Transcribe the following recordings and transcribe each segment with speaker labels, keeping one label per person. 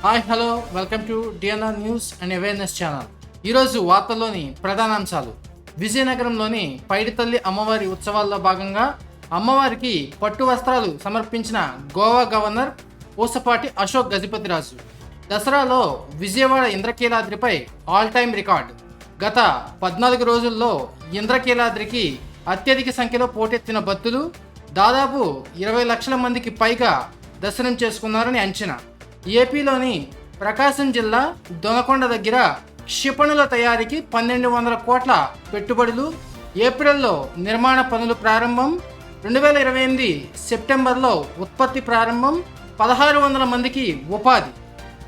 Speaker 1: Hi hello welcome to DNR news and awareness channel. ఈరోజు వార్తల్లోని ప్రధానాంశాలు. విజయనగరంలోని పైడితల్లి అమ్మవారి ఉత్సవాల్లో భాగంగా అమ్మవారికి పట్టు వస్త్రాలు సమర్పించిన గోవా గవర్నర్ పూసపాటి అశోక్ గజపతిరాజు. దసరాలో విజయవాడ ఇంద్రకీలాద్రిపై ఆల్ టైమ్ రికార్డ్. గత 14 రోజుల్లో ఇంద్రకీలాద్రికి అత్యధిక సంఖ్యలో పోటెత్తిన భక్తులు దాదాపు 20 లక్షల మందికి పైగా దర్శనం చేసుకున్నారని అంచనా. ఏపీలోని ప్రకాశం జిల్లా దొనకొండ దగ్గర క్షిపణుల తయారీకి 1200 కోట్ల పెట్టుబడులు. ఏప్రిల్లో నిర్మాణ పనులు ప్రారంభం. 2028 సెప్టెంబర్లో ఉత్పత్తి ప్రారంభం. 1600 మందికి ఉపాధి.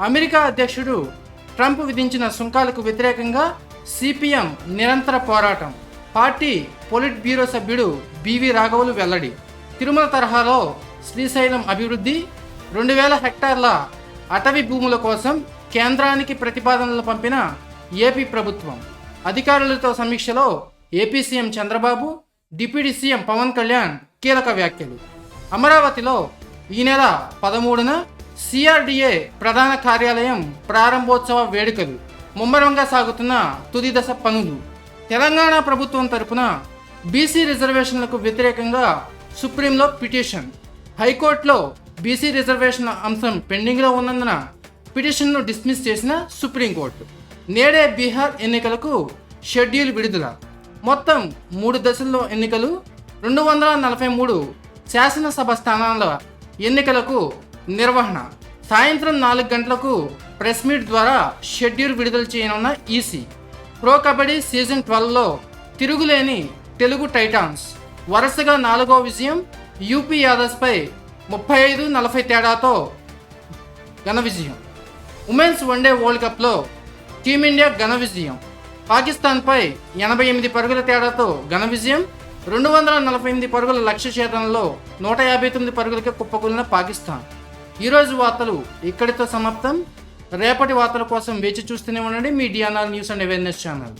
Speaker 1: అమెరికా అధ్యక్షుడు ట్రంప్ విధించిన సుంకాలకు వ్యతిరేకంగా సిపిఎం నిరంతర పోరాటం. పార్టీ పొలిట్ బ్యూరో సభ్యుడు బివి రాఘవులు వెల్లడి. తిరుమల తరహాలో శ్రీశైలం అభివృద్ధి. 2000 హెక్టార్ల అటవీ భూముల కోసం కేంద్రానికి ప్రతిపాదనలు పంపిన ఏపీ ప్రభుత్వం. అధికారులతో సమీక్షలో AP CM Chandrababu, deputy CM Pawan Kalyan కీలక వ్యాఖ్యలు. అమరావతిలో ఈ నెల 13న సిఆర్డిఏ ప్రధాన కార్యాలయం ప్రారంభోత్సవ వేడుకలు. ముమ్మరంగా సాగుతున్న తుది దశ పనులు. తెలంగాణ ప్రభుత్వం తరపున బీసీ రిజర్వేషన్లకు వ్యతిరేకంగా సుప్రీంలో పిటిషన్. హైకోర్టులో బీసీ రిజర్వేషన్ అంశం పెండింగ్లో ఉన్నందున పిటిషన్ను డిస్మిస్ చేసిన సుప్రీంకోర్టు. నేడే బీహార్ ఎన్నికలకు షెడ్యూల్ విడుదల. మొత్తం 3 దశల్లో ఎన్నికలు. 243 శాసనసభ స్థానాల ఎన్నికలకు నిర్వహణ. సాయంత్రం 4 గంటలకు ప్రెస్ మీట్ ద్వారా షెడ్యూల్ విడుదల చేయనున్న ఈసీ. ప్రో కబడ్డీ సీజన్ 12లో తిరుగులేని తెలుగు టైటాన్స్ వరుసగా 4వ విజయం. యూపీ యాదవ్స్పై 35-40 తేడాతో ఘన విజయం. ఉమెన్స్ వన్డే వరల్డ్ కప్లో టీమిండియా ఘన విజయం. పాకిస్తాన్పై 88 పరుగుల తేడాతో ఘన విజయం. 248 పరుగుల లక్ష్య ఛేదనలో 159 పరుగులకే కుప్పకూలిన పాకిస్తాన్. ఈరోజు వార్తలు ఇక్కడితో సమాప్తం. రేపటి వార్తల కోసం వేచి చూస్తూనే ఉండండి మీ DNR news and awareness channel.